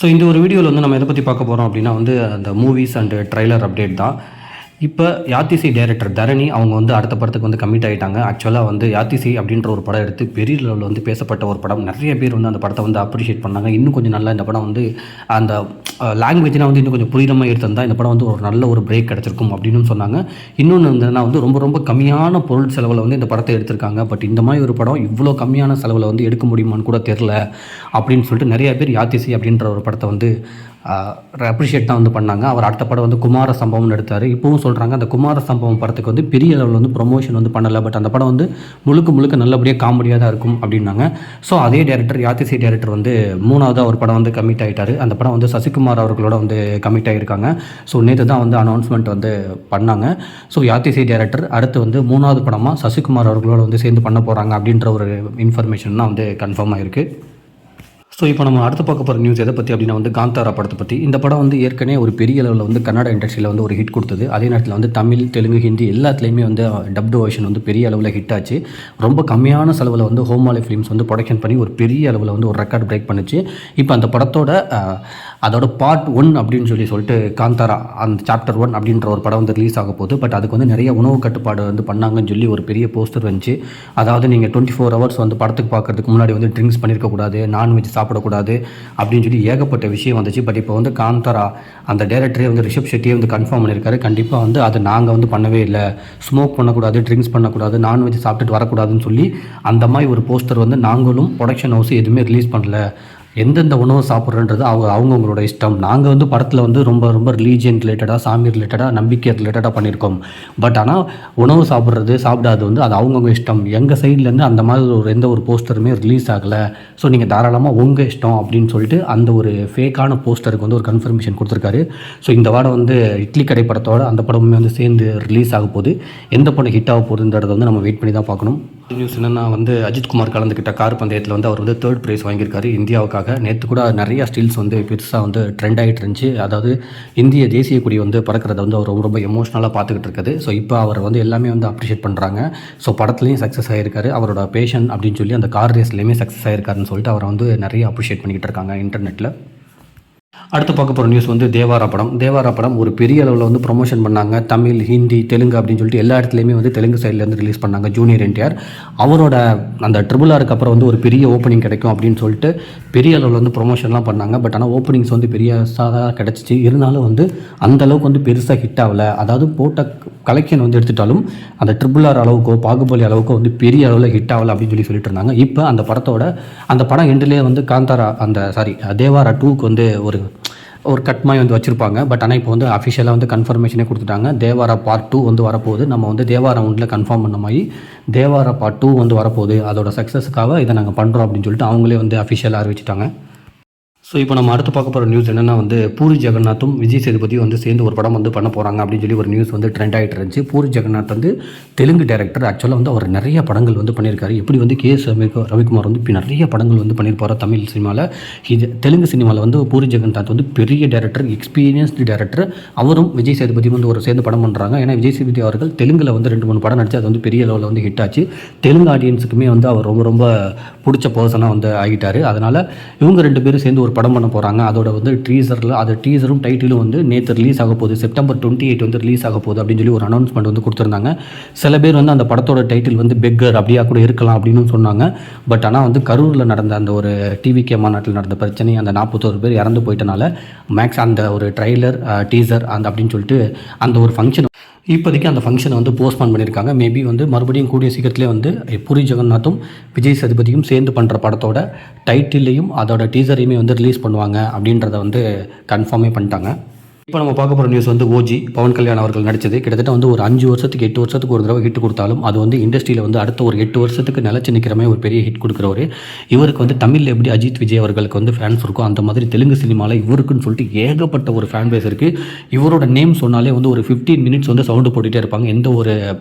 So இந்த ஒரு வீடியோவில் வந்து நம்ம எதை பற்றி பார்க்க போகிறோம் அப்படின்னா வந்து அந்த மூவிஸ் அண்ட் ட்ரைலர் அப்டேட் தான். இப்போ யாத்திசை டைரக்டர் தரணி அவங்க வந்து அடுத்த படத்துக்கு வந்து கமிட் ஆகிட்டாங்க. ஆக்சுவலாக வந்து யாத்திசை அப்படின்ற ஒரு படம் எடுத்து பெரிய லெவலில் வந்து பேசப்பட்ட ஒரு படம். நிறைய பேர் வந்து அந்த படத்தை வந்து அப்ரிஷியேட் பண்ணாங்க. இன்னும் கொஞ்சம் நல்லா இந்த படம் வந்து அந்த லாங்குவேஜ்னால் வந்து இன்னும் கொஞ்சம் புரிதமாக எடுத்திருந்தால் இந்த படம் வந்து ஒரு நல்ல ஒரு பிரேக் கிடச்சிருக்கும் அப்படின்னு சொன்னாங்க. இன்னொன்று வந்து ரொம்ப ரொம்ப கம்மியான பொருள் செலவில் வந்து இந்த படத்தை எடுத்திருக்காங்க. பட் இந்த மாதிரி ஒரு படம் இவ்வளோ கம்மியான செலவில் வந்து எடுக்க முடியுமான்னு கூட தெரில அப்படின்னு சொல்லிட்டு நிறைய பேர் யாத்திசை அப்படின்ற ஒரு படத்தை வந்து அப்ரிஷியேட் தான் வந்து பண்ணாங்க. அவர் அடுத்த படம் வந்து குமார சம்பவம்னு எடுத்தார். இப்போவும் சொல்கிறாங்க அந்த குமார சம்பவம் படத்துக்கு வந்து பெரிய லெவலில் வந்து ப்ரொமோஷன் வந்து பண்ணலை. பட் அந்த படம் வந்து முழுக்க நல்லபடியாக காமெடியாக தான் இருக்கும் அப்படின்னாங்க. ஸோ அதே டேரக்டர் யாத்திசை டேரக்டர் வந்து மூணாவதாக ஒரு படம் வந்து கமிட் ஆகிட்டார். அந்த படம் வந்து சசிகுமார் அவர்களோட வந்து கமிட் ஆகியிருக்காங்க. ஸோ நேற்று தான் வந்து அனௌன்ஸ்மெண்ட் வந்து பண்ணாங்க. ஸோ யாத்திசை டேரக்டர் அடுத்து வந்து மூணாவது படமாக சசிகுமார் அவர்களோட வந்து சேர்ந்து பண்ண போகிறாங்க அப்படின்ற ஒரு இன்ஃபர்மேஷன் தான் வந்து கன்ஃபார்ம் ஆகிருக்கு. ஸோ இப்போ நம்ம அடுத்து பார்க்க போகிற நியூஸ் எதை பற்றி அப்படின்னா வந்து காந்தாரா படத்தை பற்றி. இந்த படம் வந்து ஏற்கனவே ஒரு பெரிய அளவில் வந்து கன்னட இண்டஸ்ட்ரியில் வந்து ஒரு ஹிட் கொடுத்தது. அதே நேரத்தில் வந்து தமிழ், தெலுங்கு, ஹிந்தி எல்லாத்துலேயுமே வந்து டப்டு வெர்ஷன் வந்து பெரிய அளவில் ஹிட் ஆச்சு. ரொம்ப கம்மியான செலவில் வந்து ஹோமாலி ஃபிலிம்ஸ் வந்து ப்ரொடக்ஷன் பண்ணி ஒரு பெரிய அளவில் வந்து ஒரு ரெக்கார்ட் பிரேக் பண்ணிச்சு. இப்போ அந்த படத்தோட அதோட பார்ட் 1 அப்படின்னு சொல்லிட்டு காந்தாரா அந்த சாப்டர் 1 அப்படின்ற ஒரு படம் வந்து ரிலீஸ் ஆக போகுது. பட் அதுக்கு வந்து நிறைய உணவு கட்டுப்பாடு வந்து பண்ணாங்கன்னு சொல்லி ஒரு பெரிய போஸ்டர் வந்துச்சு. அதாவது நீங்கள் 24 ஹவர்ஸ் வந்து படத்துக்கு பார்க்கறதுக்கு முன்னாடி வந்து ட்ரிங்க்ஸ் பண்ணியிருக்கக்கூடாது, நான்வெஜ் சாப்பிடக்கூடாது அப்படின்னு சொல்லி ஏகப்பட்ட விஷயம் வந்துச்சு. பட் இப்போ வந்து காந்தாரா அந்த டைரக்டரே வந்து ரிஷப் ஷெட்டியே வந்து கன்ஃபார்ம் பண்ணியிருக்காரு. கண்டிப்பாக வந்து அதை நாங்கள் வந்து பண்ணவே இல்லை, ஸ்மோக் பண்ணக்கூடாது, ட்ரிங்க்ஸ் பண்ணக்கூடாது, நான்வெஜ் சாப்பிட்டுட்டு வரக்கூடாதுன்னு சொல்லி அந்த மாதிரி ஒரு போஸ்டர் வந்து நாங்களும் ப்ரொடக்ஷன் ஹவுஸ் எதுவுமே ரிலீஸ் பண்ணல. எந்தெந்த உணவு சாப்பிட்றன்றது அவங்களோட இஷ்டம். நாங்கள் வந்து படத்தில் வந்து ரொம்ப ரிலீஜியன் ரிலேட்டடாக, சாமி ரிலேட்டடாக, நம்பிக்கை ரிலேட்டடாக பண்ணியிருக்கோம். பட் ஆனால் உணவு சாப்பிடாது வந்து அது அவங்கவுங்க இஷ்டம். எங்கள் சைட்லேருந்து அந்த மாதிரி எந்த ஒரு போஸ்டருமே ரிலீஸ் ஆகலை. ஸோ நீங்கள் தாராளமாக உங்கள் இஷ்டம் அப்படின்னு சொல்லிட்டு அந்த ஒரு ஃபேக்கான போஸ்டருக்கு வந்து ஒரு கன்ஃபர்மேஷன் கொடுத்துருக்காரு. ஸோ இந்த வாரம் வந்து இட்லி கடை படத்தோட அந்த படமுமே வந்து சேர்ந்து ரிலீஸ் ஆக போகுது. எந்த படம் ஹிட் ஆக போகுதுன்றதை வந்து நம்ம வெயிட் பண்ணி தான் பார்க்கணும். நியூஸ் என்னென்னா வந்து அஜித்குமார் கலந்துக்கிட்ட கார் பந்தயத்தில் வந்து அவர் வந்து 3rd ப்ரைஸ் வாங்கியிருக்காரு இந்தியாவுக்காக. நேற்று கூட நிறைய ஸ்டில்ஸ் வந்து பெருசாக வந்து ட்ரெண்ட் ஆகிட்டு இருந்துச்சு. அதாவது இந்திய தேசிய கொடி வந்து பறக்கிறத வந்து அவர் ரொம்ப எமோஷ்னலாக பார்த்துக்கிட்டு இருக்குது. ஸோ இப்போ அவர் வந்து எல்லாமே வந்து அப்ரிஷியேட் பண்ணுறாங்க. ஸோ படத்துலையும் சக்ஸஸ் ஆகிருக்காரு, அவரோட பேஷன் அப்படின்னு சொல்லி அந்த கார் ரேஸ்லேயுமே சக்ஸஸ் ஆகிருக்காருன்னு சொல்லிட்டு அவரை வந்து நிறைய அப்ரிஷியேட் பண்ணிக்கிட்டு இருக்காங்க இன்டர்நெட்டில். அடுத்து பார்க்க போகிற நியூஸ் வந்து தேவாரா படம் ஒரு பெரிய அளவில் வந்து ப்ரொமோஷன் பண்ணாங்க. தமிழ், ஹிந்தி, தெலுங்கு அப்படின்னு சொல்லிட்டு எல்லா இடத்துலையுமே வந்து தெலுங்கு சைட்லேருந்து ரிலீஸ் பண்ணாங்க. ஜூனியர் என்டிஆர் அவரோட அந்த RRRக்கு அப்புறம் வந்து ஒரு பெரிய ஓப்பனிங் கிடைக்கும் அப்படின்னு சொல்லிட்டு பெரிய அளவில் வந்து ப்ரொமோஷன்லாம் பண்ணாங்க. பட் ஆனால் ஓப்பனிங்ஸ் வந்து பெருசாக கிடச்சிச்சு. இருந்தாலும் வந்து அந்தளவுக்கு வந்து பெருசாக ஹிட் ஆகலை. அதாவது போட்ட கலெக்ஷன் வந்து எடுத்துட்டாலும் அந்த RRR அளவுக்கோ பாகுபலி அளவுக்கோ வந்து பெரிய அளவில் ஹிட் ஆகலை அப்படின்னு சொல்லிட்டு இருந்தாங்க. இப்போ அந்த படம் எண்டிலே வந்து காந்தாரா தேவாரா 2க்கு வந்து ஒரு கட் மாதிரி வந்து வச்சுருப்பாங்க. பட் ஆனால் இப்போ வந்து அஃபிஷியலாக வந்து கன்ஃபர்மேஷனே கொடுத்துட்டாங்க. தேவாரா பார்ட் 2 வந்து வரப்போகுது. நம்ம வந்து தேவாரா 1 கன்ஃபார்ம் பண்ண மாதிரி தேவாரா பார்ட் 2 வந்து வரப்போகுது. அதோட சக்ஸஸுக்காக இதை நாங்கள் பண்ணுறோம் அப்படின்னு சொல்லிட்டு அவங்களே வந்து அஃபிஷியலாக அறிவிச்சிட்டாங்க. ஸோ இப்போ நம்ம அடுத்து பார்க்க போகிற நியூஸ் என்னென்னா வந்து பூரி ஜெகநாத்தும் விஜய் சேதுபதியும் வந்து சேர்ந்து ஒரு படம் வந்து பண்ண போகிறாங்க அப்படின்னு சொல்லி ஒரு நியூஸ் வந்து ட்ரெண்ட் ஆகிட்டு இருந்துச்சு. பூரி ஜெகநாத் வந்து தெலுங்கு டேரக்டர். ஆக்சுவலாக வந்து அவர் நிறைய படங்கள் வந்து பண்ணியிருக்காரு. எப்படி வந்து KS ரவிக்குமார் வந்து இப்போ நிறைய படங்கள் வந்து பண்ணியிருப்பார் தமிழ் சினிமாவில். தெலுங்கு சினிமாவில் வந்து பூரி ஜெகநாத் வந்து பெரிய டேரக்டர், எக்ஸ்பீரியன்ஸ்டு டேரக்டர். அவரும் விஜய் சேதுபதியும் வந்து ஒரு சேர்ந்து படம் பண்ணுறாங்க. ஏன்னா விஜய் சேதுபதி அவர்கள் தெலுங்கில் வந்து 2-3 படம் நடிச்சு அது வந்து பெரிய அளவில் வந்து ஹிட் ஆச்சு. தெலுங்கு ஆடியன்ஸுக்குமே வந்து அவர் ரொம்ப பிடிச்ச பர்சனாக வந்து ஆகிட்டார். அதனால் இவங்க 2 பேரும் சேர்ந்து ஒரு படம் பண்ண போகிறாங்க. அதோட வந்து டீசரும் டைட்டிலும் வந்து நேற்று ரிலீஸ் ஆக போகுது. September 28 வந்து ரிலீஸ் ஆக போகுது அப்படின்னு சொல்லி ஒரு அனௌன்ஸ்மெண்ட் வந்து கொடுத்துருந்தாங்க. சில பேர் வந்து அந்த படத்தோட டைட்டில் வந்து பெக்கர் அப்படியா கூட இருக்கலாம் அப்படின்னு சொன்னாங்க. பட் ஆனால் வந்து கரூரில் நடந்த அந்த ஒரு டிவிகே மாநாட்டில் நடந்த பிரச்சனை, அந்த 41 பேர் இறந்து போயிட்டனால அந்த ஒரு ட்ரைலர் டீசர் அப்படின்னு சொல்லிட்டு அந்த ஒரு ஃபங்க்ஷன் இப்போதைக்கு அந்த ஃபங்க்ஷனை வந்து போஸ்ட்பான் பண்ணியிருக்காங்க. மேபி வந்து மறுபடியும் கூடிய சீக்கிரத்திலே வந்து பூரி ஜெகநாத்தும் விஜய் சேதுபதியும் சேர்ந்து பண்ணுற படத்தோட டைட்டிலையும் அதோட டீசரையுமே வந்து ரிலீஸ் பண்ணுவாங்க அப்படின்றத வந்து கன்ஃபார்மே பண்ணிட்டாங்க. இப்போ நம்ம பார்க்க போகிற நியூஸ் வந்து ஓஜி பவன் கல்யாண் அவர்கள் நடித்தது. கிட்டத்தட்ட வந்து ஒரு 5 வருஷத்துக்கு 8 வருஷத்துக்கு ஒரு தடவை ஹிட் கொடுத்தாலும் அது வந்து இண்டஸ்ட்ரியில் வந்து அடுத்த ஒரு 8 வருஷத்துக்கு நிலச்சி நிற்கிற மாதிரி ஒரு பெரிய ஹிட் கொடுக்குறவர். இவருக்கு வந்து தமிழில் எப்படி அஜித் விஜய் அவர்களுக்கு வந்து ஃபேன்ஸ் இருக்கும், அந்த மாதிரி தெலுங்கு சினிமாவில் இவருக்குன்னு சொல்லிட்டு ஏகப்பட்ட ஒரு ஃபேன் பேஸ் இருக்குது. இவரோட நேம் சொன்னாலே வந்து ஒரு 15 மினிட்ஸ் வந்து சவுண்டு போட்டுகிட்டே இருப்பாங்க. எந்த ஒரு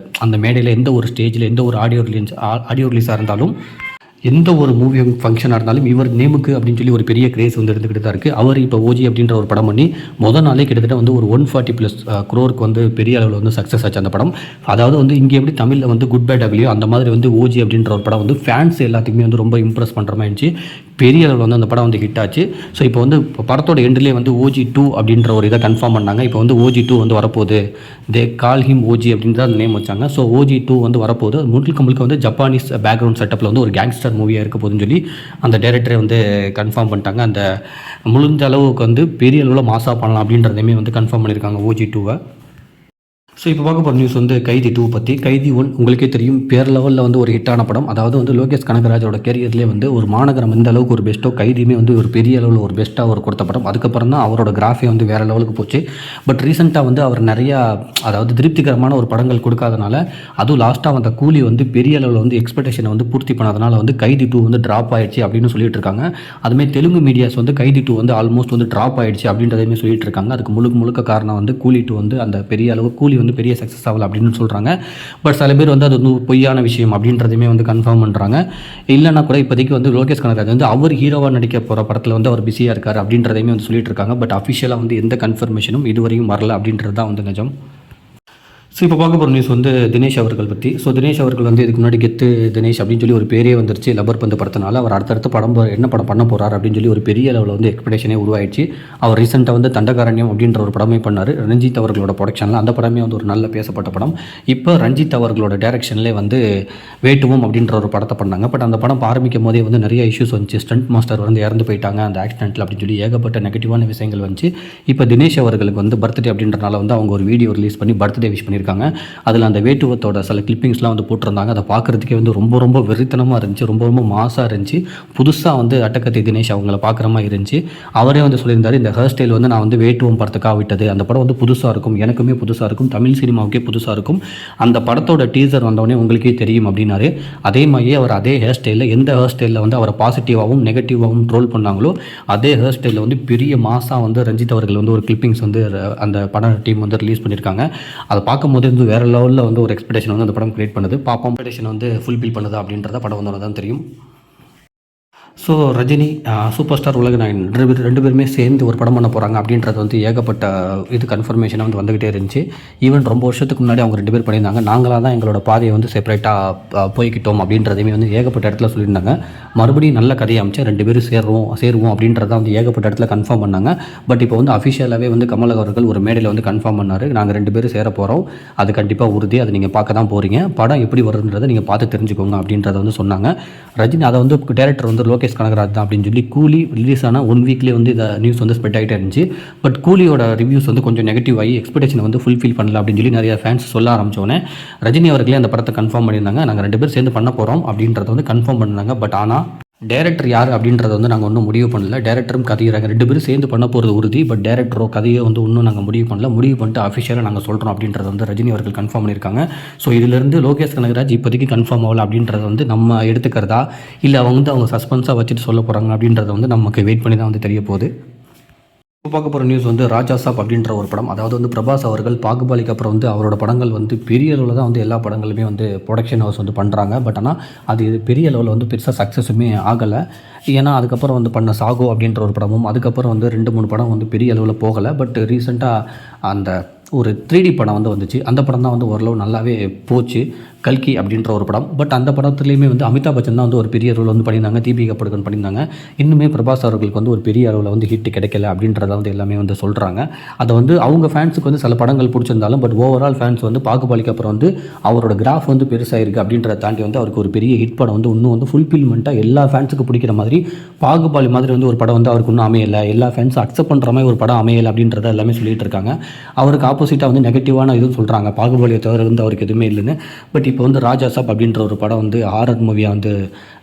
அந்த மேடையில், எந்த ஒரு ஸ்டேஜில், எந்த ஒரு ஆடியோ ரிலீஸாக இருந்தாலும், எந்த ஒரு மூவி ஃபங்க்ஷனாக இருந்தாலும் இவர் நேமுக்கு அப்படின்னு சொல்லி ஒரு பெரிய கிரேஸ் வந்து இருந்துக்கிட்டு தான் இருக்குது. அவர் இப்போ ஓஜி அப்படின்ற ஒரு படம் பண்ணி நாளே கிட்டத்தட்ட வந்து ஒரு 140+ crore வந்து பெரிய அளவில் வந்து சக்ஸஸ் ஆச்சு அந்த படம். அதாவது வந்து இங்கே எப்படி தமிழில் வந்து குட் பேட் அகலியோ அந்த மாதிரி வந்து ஓஜி அப்படின்ற ஒரு படம் வந்து ஃபேன்ஸ் எல்லாத்துக்குமே வந்து ரொம்ப இம்ப்ரெஸ் பண்ணுற மாதிரி இருந்துச்சு. பெரிய அளவில் வந்து அந்த படம் வந்து ஹிட் ஆச்சு. ஸோ இப்போ வந்து படத்தோட எண்ட்லேயே வந்து OG2 அப்படின்ற ஒரு இதை கன்ஃபார்ம் பண்ணாங்க. இப்போ வந்து OG2 வந்து வரப்போகுது. தே கால் ஹிம் ஓஜி அப்படின்னு தான் நேம் வச்சாங்க. ஸோ OG2 வந்து வரப்போகுது. முழுக்க முழுக்க வந்து ஜப்பானீஸ் பேக்ரவுண்ட் செட்டப்பில் வந்து ஒரு கேங்ஸ்டர் மூவியாக இருக்க போகுதுன்னு சொல்லி அந்த டைரக்டரே வந்து கன்ஃபார்ம் பண்ணிட்டாங்க. அந்த முடிஞ்ச அளவுக்கு வந்து பெரிய அளவில் மாசாக பண்ணலாம் அப்படின்றதையுமே வந்து கன்ஃபார்ம் பண்ணியிருக்காங்க OG2வை. ஸோ இப்போ பார்க்க போகிற நியூஸ் வந்து கைதி 2 பற்றி. கைதி 1 உங்களுக்கே தெரியும், பேர் லெவலில் வந்து ஒரு ஹிட்டான படம். அதாவது வந்து லோகேஷ் கனகராஜோட கேரியர்லேயே வந்து ஒரு மாநகரம் எந்த அளவுக்கு ஒரு பெஸ்ட்டோ, கைதியுமே வந்து ஒரு பெரிய அளவில் ஒரு பெஸ்ட்டாக ஒரு கொடுத்த படம். அதுக்கப்புறம் தான் அவரோட கிராஃபே வந்து வேறு லெவலுக்கு போச்சு. பட் ரீசெண்டாக வந்து அவர் நிறையா அதாவது திருப்திகரமான ஒரு படங்கள் கொடுக்காதனால, அதுவும் லாஸ்ட்டாக வந்த கூலி வந்து பெரிய அளவில் வந்து எக்ஸ்பெக்டேஷனை வந்து பூர்த்தி பண்ணாதனால வந்து கைதி 2 வந்து ட்ராப் ஆயிடுச்சு அப்படின்னு சொல்லிட்டு இருக்காங்க. அதுமாதிரி தெலுங்கு மீடியாஸ் வந்து கைதி 2 வந்து ஆல்மோஸ்ட் வந்து ட்ராப் ஆயிடுச்சு அப்படின்றதையுமே சொல்லிட்டு இருக்காங்க. அதுக்கு முழுக்க காரணம் வந்து கூலி 2 வந்து அந்த பெரிய அளவு கூலி வந்து பெரிய சக்ஸஸ் ஆகல அப்படின்னு சொல்கிறாங்க. பட் சில பேர் வந்து அது வந்து பொய்யான விஷயம் அப்படின்றதையுமே வந்து கன்ஃபார்ம் பண்ணுறாங்க. இல்லைனா கூட இப்போதைக்கு வந்து லோகேஷ் கனகராஜ் வந்து அவர் ஹீரோவாக நடிக்க போகிற படத்தில் வந்து அவர் பிஸியாக இருக்கார் அப்படின்றதையுமே வந்து சொல்லிட்டு இருக்காங்க. பட் அஃபிஷியலாக வந்து எந்த கன்ஃபர்மேஷனும் இதுவரையும் வரல அப்படின்றது தான் வந்து நிஜம். ஸோ இப்போ பார்க்க போகிற நியூஸ் வந்து தினேஷ் அவர்கள் பற்றி. ஸோ தினேஷ் அவர்கள் வந்து இதுக்கு முன்னாடி கெத்து தினேஷ் அப்படின்னு சொல்லி ஒரு பேரே வந்துருச்சு லப்பர் பந்து படத்தினால. அவர் அடுத்தடுத்து படம் என்ன படம் பண்ண போகிறார் அப்படின்னு சொல்லி ஒரு பெரிய லெவலில் வந்து எக்ஸ்பெக்டேஷனே உருவாயிடுச்சு. அவர் ரீசெண்டாக வந்து தண்டகாரண்யம் அப்படின்ற ஒரு படமே பண்ணார் ரஞ்சித் அவர்களோட ப்ரொடக்ஷனில். அந்த படமே வந்து ஒரு நல்ல பேசப்பட்ட படம். இப்போ ரஞ்சித் அவர்களோட டைரக்ஷன்லேயே வந்து வேட்டுவோம் அப்படின்ற ஒரு படத்தை பண்ணாங்க. பட் அந்த படம் ஆரம்பிக்கும் போதே வந்து நிறைய இஷ்யூஸ் வந்துச்சு. ஸ்டண்ட் மாஸ்டர் வந்து இறந்து போயிட்டாங்க அந்த ஆக்சிடென்ட்டில் அப்படின்னு சொல்லி ஏகப்பட்ட நெகட்டிவான விஷயங்கள் வந்துச்சு. இப்போ தினேஷ் அவர்களுக்கு வந்து பர்த்டே அப்படின்றனால வந்து அவங்க ஒரு வீடியோ ரிலீஸ் பண்ணி பர்த்டே விஷ் பண்ணியிருக்காங்க. அதில் அந்த வேட்டுவத்தோட சில கிளிப்பிங்ஸ்லாம் வந்து போட்டிருந்தாங்க. அதை பார்க்குறதுக்கே வந்து ரொம்ப வெறித்தனமாக இருந்துச்சு. ரொம்ப மாசாக இருந்துச்சு. புதுசாக வந்து அட்டகத்தி தினேஷ் அவங்கள பார்க்குற மாதிரி இருந்துச்சு. அவரே வந்து சொல்லியிருந்தார், இந்த ஹேர் ஸ்டைல் வந்து நான் வந்து வேட்டுவம் படத்துக்காக விட்டது. அந்த படம் வந்து புதுசாக இருக்கும், எனக்குமே புதுசாக இருக்கும், தமிழ் சினிமாவுக்கே புதுசாக இருக்கும். அந்த படத்தோட டீசர் வந்தவொடனே உங்களுக்கே தெரியும் அப்படின்னாரு. அதே மாதிரியே அவர் அதே ஹேர் ஸ்டைலில் எந்த ஹேர் ஸ்டைலில் வந்து அவரை பாசிட்டிவாகவும் நெகட்டிவாகவும் ட்ரோல் பண்ணாங்களோ அதே ஹேர் ஸ்டைலில் வந்து பெரிய மாசாக வந்து ரஞ்சித் அவர்கள் வந்து ஒரு கிளிப்பிங்ஸ் வந்து அந்த படம் டீம் வந்து ரிலீஸ் பண்ணியிருக்காங்க. அதை பார்க்கும்போது வந்து வேறு லெவலில் வந்து ஒரு எக்ஸ்பெக்டேஷன் வந்து அந்த படம் கிரியேட் பண்ணுது. பாப்போம் எக்ஸ்பெக்டேஷன் வந்து ஃபுல்ஃபில் பண்ணுதா அப்படின்றத படம் வந்தோன்னு தான் தெரியும். ஸோ ரஜினி சூப்பர் ஸ்டார் உலகநாயகன் ரெண்டு பேருமே சேர்ந்து ஒரு படம் பண்ண போகிறாங்க அப்படின்றது வந்து ஏகப்பட்ட இது கன்ஃபர்மேஷனாக வந்து வந்துக்கிட்டே இருந்துச்சு. ஈவன் ரொம்ப வருஷத்துக்கு முன்னாடி அவங்க 2 பேர் பண்ணியிருந்தாங்க. நாங்களாக தான் எங்களோட பாதையை வந்து செப்பரேட்டாக போய்கிட்டோம் அப்படின்றதையுமே வந்து ஏகப்பட்ட இடத்துல சொல்லியிருந்தாங்க. மறுபடியும் நல்ல கதையை அமைச்சு 2 பேரும் சேருவோம் அப்படின்றத வந்து ஏகப்பட்ட இடத்துல கன்ஃபார்ம் பண்ணாங்க. பட் இப்போ வந்து அஃபிஷியலாகவே வந்து கமல் அவர்கள் ஒரு மேடையில் வந்து கன்ஃபார்ம் பண்ணார், நாங்கள் 2 பேரும் சேர போகிறோம், அது கண்டிப்பாக உறுதி, அதை நீங்கள் பார்க்க தான் போகிறீங்க, படம் எப்படி வருதுன்றதை நீங்கள் பார்த்து தெரிஞ்சுக்கோங்க அப்படின்றத வந்து சொன்னாங்க. ரஜினி அதை வந்து டைரக்டர் வந்து லோகேஷ் கனகராஜ் தான் அப்படின்னு சொல்லி கூலி ரிலீஸ் ஆனால் 1 வீக்லேயே வந்து இந்த நியூஸ் வந்து ஸ்ப்ரெட் ஆகிட்டே இருந்துச்சு. பட் கூலியோட ரிவ்யூஸ் வந்து கொஞ்சம் நெகட்டிவ் ஆகி எக்ஸ்பெக்டேஷனை வந்து ஃபுல்ஃபில் பண்ணல அப்படின்னு சொல்லி நிறைய ஃபேன்ஸ் சொல்ல ஆரம்பிச்சோன்னே ரஜினி அவர்களே அந்த படத்தை கன்ஃபார்ம் பண்ணியிருந்தாங்க. நாங்கள் 2 பேர் சேர்ந்து பண்ண போகிறோம் அப்படின்றத வந்து கன்ஃபார்ம் பண்ணாங்க. பட் ஆனால் டேரக்டர் யார் அப்படின்றத வந்து நாங்கள் ஒன்றும் முடிவு பண்ணல. டேரக்டரும் கதையிறாங்க, 2 பேரும் சேர்ந்து பண்ண போகிறது உறுதி. பட் டேரக்டரோ கதையை வந்து இன்னும் நாங்கள் முடிவு பண்ணிட்டு அஃபிஷியலாக நாங்கள் சொல்கிறோம் அப்படின்றத வந்து ரஜினி அவர்கள் கன்ஃபார்ம் பண்ணியிருக்காங்க. ஸோ இதிலிருந்து லோகேஷ் கனகராஜ் இப்போதைக்கு கன்ஃபார்ம் ஆகல அப்படின்றத வந்து நம்ம எடுத்துக்கிறதா இல்லை அவங்க சஸ்பென்ஸாக வச்சுட்டு சொல்ல போகிறாங்க அப்படின்றத வந்து நமக்கு வெயிட் பண்ணி தான் வந்து தெரிய போகுது. இப்போ பார்க்க போகிற நியூஸ் வந்து ராஜா சாப் அப்படின்ற ஒரு படம். அதாவது வந்து பிரபாஸ் அவர்கள் பாகுபாலிக்கு அப்புறம் வந்து அவரோட படங்கள் வந்து பெரிய அளவில் தான் வந்து எல்லா படங்களுமே வந்து ப்ரொடக்ஷன் ஹவுஸ் வந்து பண்ணுறாங்க. பட் ஆனால் அது பெரிய லெவலில் வந்து பெருசாக சக்ஸஸுமே ஆகலை. ஏன்னா அதுக்கப்புறம் வந்து பண்ண சாகோ அப்படின்ற ஒரு படமும் அதுக்கப்புறம் வந்து 2-3 படம் வந்து பெரிய அளவில் போகலை. பட் ரீசெண்டாக அந்த ஒரு 3D படம் வந்து வந்துச்சு. அந்த படம் தான் வந்து ஓரளவு நல்லாவே போச்சு, கல்கி அப்படின்ற ஒரு படம். பட் அந்த படத்துலேயுமே வந்து அமிதாப் பச்சன் தான் வந்து ஒரு பெரிய ரோல் வந்து பண்ணியிருந்தாங்க, தீபிகா படுகோன் பண்ணியிருந்தாங்க. இன்னுமே பிரபாஸ் அவர்களுக்கு வந்து ஒரு பெரிய அளவில் வந்து ஹிட் கிடைக்கல அப்படின்றத வந்து எல்லாமே வந்து சொல்கிறாங்க. அதை வந்து அவங்க ஃபேன்ஸுக்கு வந்து சில படங்கள் பிடிச்சிருந்தாலும் பட் ஓவரால் ஃபேன்ஸ் வந்து பாகுபாலிக்கு அப்புறம் வந்து அவரோட கிராஃப் வந்து பெருசாக இருக்குது அப்படின்றத தாண்டி வந்து அவருக்கு ஒரு பெரிய ஹிட் படம் வந்து இன்னும் வந்து ஃபுல்ஃபில்மெண்ட்டாக எல்லா ஃபேன்ஸுக்கு பிடிக்கிற மாதிரி பாகுபாலி மாதிரி வந்து ஒரு படம் வந்து அவருக்கு இன்னும் அமையலை, எல்லா ஃபேன்ஸும் அக்செப்ட் பண்ணுற மாதிரி ஒரு படம் அமையலை அப்படின்றத எல்லாமே சொல்லிட்டு இருக்காங்க. அவருக்கு ஆப்போசிட்டாக வந்து நெகட்டிவான இதுவும் சொல்கிறாங்க, பாகுபாலியை தவிர வந்து அவருக்கு எதுவுமே இல்லைன்னு. பட் இப்போ வந்து ராஜா சாப் அப்படின்ற ஒரு படம் வந்து ஹாரர் மூவியாக வந்து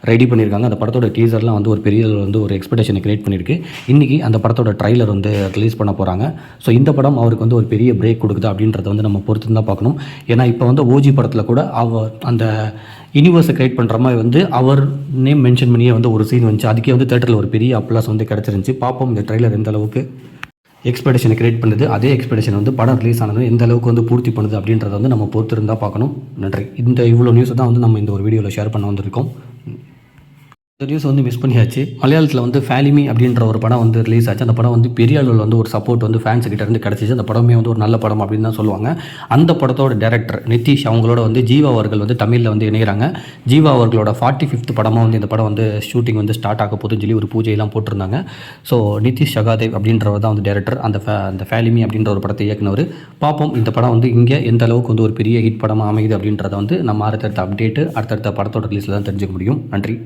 ரெடி பண்ணியிருக்காங்க. அந்த படத்தோட டீசர்லாம் வந்து ஒரு பெரிய வந்து ஒரு எக்ஸ்பெக்டேஷனை கிரியேட் பண்ணியிருக்கு. இன்றைக்கி அந்த படத்தோட ட்ரைலர் வந்து ரிலீஸ் பண்ண போகிறாங்க. ஸோ இந்த படம் அவருக்கு வந்து ஒரு பெரிய பிரேக் கொடுக்குது அப்படின்றத வந்து நம்ம பொறுத்து தான் பார்க்கணும். ஏன்னா இப்போ வந்து ஓஜி படத்தில் கூட அவர் அந்த யூனிவர்ஸை கிரியேட் பண்ணுற மாதிரி வந்து அவர் நேம் மென்ஷன் பண்ணியே வந்து ஒரு சீன் வந்துச்சு. அதுக்கே வந்து தேட்டரில் ஒரு பெரிய அப்ளாஸ் வந்து கிடச்சிருந்துச்சு. பார்ப்போம் இந்த ட்ரைலர் எந்த அளவுக்கு எக்ஸ்பெக்டேஷனை கிரியேட் பண்ணுது, அதே எக்ஸ்பெக்டேஷன் வந்து படம் ரிலீஸ் ஆனது எந்த அளவுக்கு வந்து பூர்த்தி பண்ணுது அப்படின்றத வந்து நம்ம பொறுத்து இருந்தால் பார்க்கணும். நன்றி. இவ்வளோ நியூஸை தான் வந்து நம்ம இந்த ஒரு வீடியோவில் ஷேர் பண்ண வந்திருக்கோம். இந்த நியூஸ் வந்து மிஸ் பண்ணியாச்சு. மலையாளத்தில் வந்து ஃபேலிமி அப்படின்ற ஒரு படம் வந்து ரிலீஸ் ஆச்சு. அந்த படம் வந்து பெரிய அளவில் வந்து ஒரு சப்போர்ட் வந்து ஃபேன்ஸ் கிட்ட இருந்து கிடச்சிச்சு. அந்த படமே வந்து ஒரு நல்ல படம் அப்படின்னு தான் சொல்லுவாங்க. அந்த படத்தோட டைரக்டர் நிதிஷ் அவங்களோட வந்து ஜீவா அவர்கள் வந்து தமிழில் வந்து இணைகிறாங்க. ஜீவா அவர்களோட 45th படமாக வந்து இந்த படம் வந்து ஷூட்டிங் வந்து ஸ்டார்ட் ஆக போகுதுன்னு சொல்லி ஒரு பூஜையெல்லாம் போட்டிருந்தாங்க. ஸோ நிதிஷ் சகாதேவ் அப்படின்றவர் தான் வந்து டைரக்டர். அந்த ஃபேலிமி அப்படின்ற ஒரு படத்தை இயக்குனவர். பார்ப்போம் இந்த படம் வந்து இங்கே எந்த அளவுக்கு வந்து ஒரு பெரிய ஹிட் படமாக அமையுது அப்படின்றத வந்து நம்ம அடுத்தடுத்த அப்டேட்டு அடுத்தடுத்த படத்தோட ரிலீஸில் தான் தெரிஞ்சுக்க முடியும். நன்றி.